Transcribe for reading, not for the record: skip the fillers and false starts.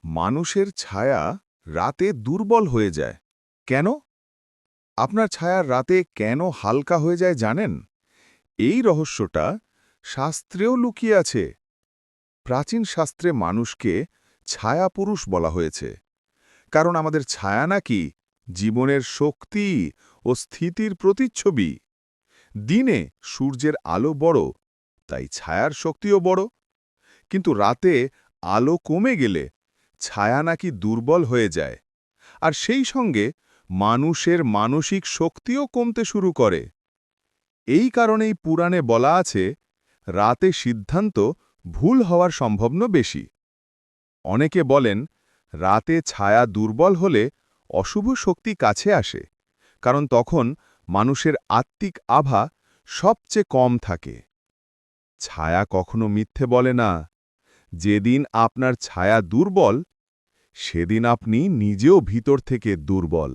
মানুষের ছায়া রাতে দুর্বল হয়ে যায়। কেন? আপনার ছায়া রাতে কেন হালকা হয়ে যায় জানেন? এই রহস্যটা শাস্ত্রেও লুকিয়ে আছে। প্রাচীন শাস্ত্রে মানুষকে ছায়াপুরুষ বলা হয়েছে, কারণ আমাদের ছায়া নাকি জীবনের শক্তি ও স্থিতির প্রতিচ্ছবি। দিনে সূর্যের আলো বড়, তাই ছায়ার শক্তিও বড়। কিন্তু রাতে আলো কমে গেলে ছায়া নাকি দুর্বল হয়ে যায়, আর সেই সঙ্গে মানুষের মানসিক শক্তিও কমতে শুরু করে। এই কারণেই পুরাণে বলা আছে, রাতে সিদ্ধান্ত ভুল হওয়ার সম্ভাবনা বেশি। অনেকে বলেন, রাতে ছায়া দুর্বল হলে অশুভ শক্তি কাছে আসে, কারণ তখন মানুষের আত্মিক আভা সবচেয়ে কম থাকে। ছায়া কখনো মিথ্যে বলে না। যেদিন আপনার ছায়া দুর্বল, সেদিন আপনি নিজেও ভিতর থেকে দুর্বল।